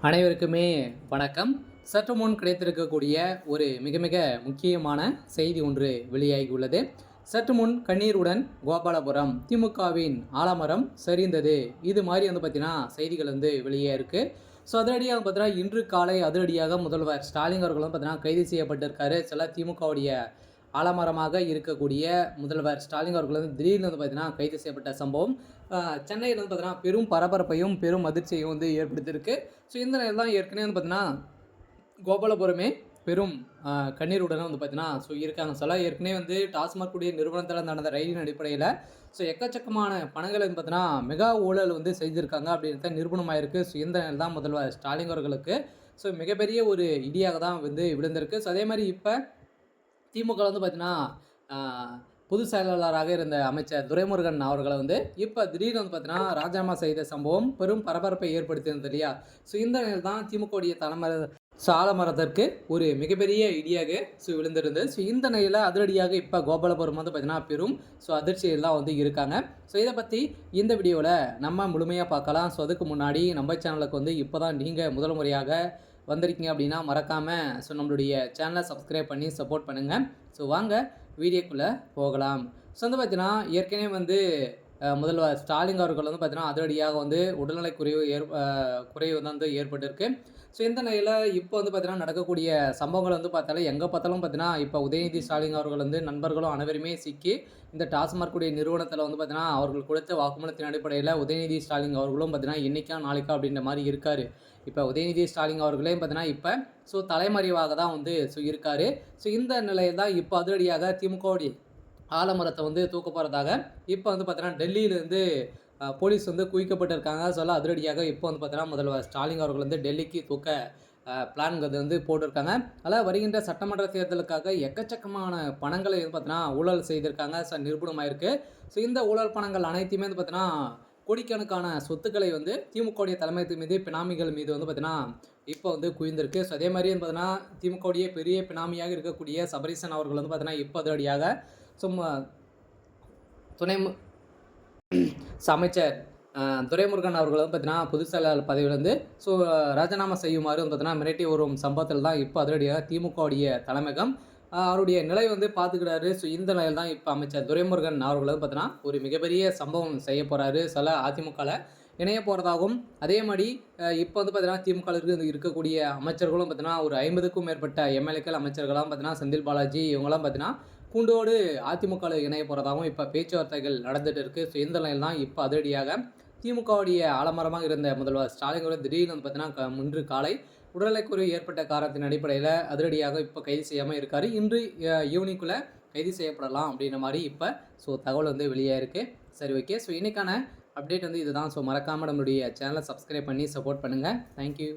அனைவருக்குமே வணக்கம். சற்று முன் கிடைத்திருக்கக்கூடிய ஒரு மிக மிக முக்கியமான செய்தி ஒன்று வெளியாகியுள்ளது. சற்று முன் கண்ணீருடன் கோபாலபுரம் திமுகவின் ஆலமரம் சரிந்தது. இது மாதிரி பார்த்தீங்கன்னா செய்திகள் வெளியே இருக்குது. ஸோ அதிரடியாக பார்த்தீங்கன்னா இன்று காலை அதிரடியாக முதல்வர் ஸ்டாலின் அவர்களும் பார்த்தீங்கன்னா கைது செய்யப்பட்டிருக்காரு. சில திமுகவுடைய ஆலமரமாக இருக்கக்கூடிய முதல்வர் ஸ்டாலின் அவர்கள் திடீர்னு பார்த்தீங்கன்னா கைது செய்யப்பட்ட சம்பவம் சென்னையில் பார்த்தீங்கன்னா பெரும் பரபரப்பையும் பெரும் அதிர்ச்சியையும் ஏற்படுத்தியிருக்கு. ஸோ இந்த நிலையில் தான் ஏற்கனவே பார்த்தீங்கன்னா கோபாலபுரமே பெரும் கண்ணீருடன் பார்த்தீங்கன்னா இருக்காங்க. சொல்ல ஏற்கனவே டாஸ்மாக் கூடிய நிறுவனத்தில் நடந்த ரயிலின் அடிப்படையில் எக்கச்சக்கமான பணங்களை பார்த்தீங்கன்னா மெகா ஊழல் செய்திருக்காங்க அப்படின்றத நிரூபணமாயிருக்கு. ஸோ இந்த நிலையில் தான் முதல்வர் ஸ்டாலின் அவர்களுக்கு மிகப்பெரிய ஒரு இடியாக தான் விழுந்திருக்கு. ஸோ அதே மாதிரி இப்போ திமுக பார்த்தீங்கன்னா பொதுச் செயலாளராக இருந்த அமைச்சர் துரைமுருகன் அவர்களை இப்போ திடீர்னு பார்த்தீங்கன்னா ராஜினாமா செய்த சம்பவம் பெரும் பரபரப்பை ஏற்படுத்தியிருந்தது இல்லையா? ஸோ இந்த நிலையில் தான் திமுகவுடைய ஆலமரத்திற்கு ஒரு மிகப்பெரிய இடியாக விழுந்திருந்தது. ஸோ இந்த நிலையில் அதிரடியாக இப்போ கோபாலபுரம் பார்த்தீங்கன்னா பெரும் அதிர்ச்சியெல்லாம் இருக்காங்க. ஸோ இதை பற்றி இந்த வீடியோவில் நம்ம முழுமையாக பார்க்கலாம். ஸோ அதுக்கு முன்னாடி நம்ம சேனலுக்கு இப்போ தான் நீங்கள் முதல் முறையாக வந்திருக்கீங்க அப்படின்னா மறக்காமல் நம்மளுடைய சேனலை சப்ஸ்கிரைப் பண்ணி சப்போர்ட் பண்ணுங்கள். ஸோ வாங்க வீடியோக்குள்ளே போகலாம். ஸோ பார்த்தீங்கன்னா ஏற்கனவே முதல்வர் ஸ்டாலின் அவர்கள் பார்த்தீங்கன்னா அதிரடியாக உடல்நலை குறைவு ஏற்பட்டிருக்கு. ஸோ இந்த நிலையில் இப்போ பார்த்தீங்கன்னா நடக்கக்கூடிய சம்பவங்கள் பார்த்தாலே எங்கே பார்த்தாலும் பார்த்தீங்கன்னா இப்போ உதயநிதி ஸ்டாலின் அவர்கள் நண்பர்களும் அனைவருமே சிக்கி இந்த டாஸ்மாக் கூடிய நிறுவனத்தில் பார்த்தீங்கன்னா அவர்கள் கொடுத்த வாக்குமூலத்தின் அடிப்படையில் உதயநிதி ஸ்டாலின் அவர்களும் பார்த்தீங்கன்னா இன்றைக்கா நாளைக்கா அப்படின்ற மாதிரி இருக்கார். இப்போ உதயநிதி ஸ்டாலின் அவர்களே பார்த்தீங்கன்னா இப்போ தலைமறைவாக தான் இருக்கார். ஸோ இந்த நிலையில் தான் இப்போ அதிரடியாக திமுகவுடைய ஆலமரத்தை தூக்க போகிறதாக இப்போ பார்த்தீங்கன்னா டெல்லியிலேருந்து போலீஸ் குவிக்கப்பட்டிருக்காங்க. சொல்ல அதிரடியாக இப்போ பார்த்தீங்கன்னா முதல்வர் ஸ்டாலின் அவர்கள் டெல்லிக்கு தூக்க பிளான்கிறது போட்டிருக்காங்க. அதில் வருகின்ற சட்டமன்ற தேர்தலுக்காக எக்கச்சக்கமான பணங்களை பார்த்தீங்கன்னா ஊழல் செய்திருக்காங்க. நிரூபணமாயிருக்கு. ஸோ இந்த ஊழல் பணங்கள் அனைத்தையுமே பார்த்தீங்கன்னா கோடிக்கணக்கான சொத்துக்களை திமுகவுடைய தலைமையத்தின் மீது பினாமிகள் மீது பார்த்தீங்கன்னா இப்போ குவிந்திருக்கு. ஸோ அதே மாதிரி பார்த்தீங்கன்னா திமுகவுடைய பெரிய பினாமியாக இருக்கக்கூடிய சபரீசன் அவர்கள் பார்த்தீங்கன்னா இப்போ அதிரடியாக துணை அமைச்சர் துரைமுருகன் அவர்கள் பார்த்தீங்கன்னா பொதுச் செயலாளர் பதவியிலிருந்து ராஜினாமா செய்யுமாறு பார்த்தீங்கன்னா மிரட்டி வரும் சம்பவத்தில் தான் இப்போ அதிரடியாக திமுகவுடைய தலைமையகம் அவருடைய நிலை பார்த்துக்கிறாரு. ஸோ இந்த நிலையில் தான் இப்போ அமைச்சர் துரைமுருகன் அவர்கள் பார்த்தீங்கன்னா ஒரு மிகப்பெரிய சம்பவம் செய்ய போகிறாரு. சில அதிமுகவில் இணைய போகிறதாகவும் அதே மாதிரி இப்போ பார்த்தீங்கன்னா திமுக இருக்கக்கூடிய அமைச்சர்களும் பார்த்தீங்கன்னா ஒரு 50க்கும் மேற்பட்ட எம்எல்ஏக்கள் அமைச்சர்களாம் பார்த்தீங்கன்னா செந்தில் பாலாஜி இவங்களாம் பார்த்தீங்கன்னா கூண்டோடு அதிமுகவில் இணைய போகிறதாகவும் இப்போ பேச்சுவார்த்தைகள் நடந்துகிட்டு இருக்குது. ஸோ இந்த நிலையில் தான் இப்போ அதிரடியாக திமுகவுடைய ஆலமரமாக இருந்த முதல்வர் ஸ்டாலின் திடீர்னு பார்த்தீங்கன்னா இன்று காலை உடல்நலக்குறைவு ஏற்பட்ட காரணத்தின் அடிப்படையில் அதிரடியாக இப்போ கைது செய்யாமல் இருக்கார். இன்று ஈவினிங்குள்ளே கைது செய்யப்படலாம் அப்படின்ற மாதிரி இப்போ தகவல் வெளியாக இருக்குது. சரி, ஓகே. ஸோ இன்றைக்கான அப்டேட் இதுதான். ஸோ மறக்காமல் நம்மளுடைய சேனலை சப்ஸ்கிரைப் பண்ணி சப்போர்ட் பண்ணுங்கள். தேங்க்யூ.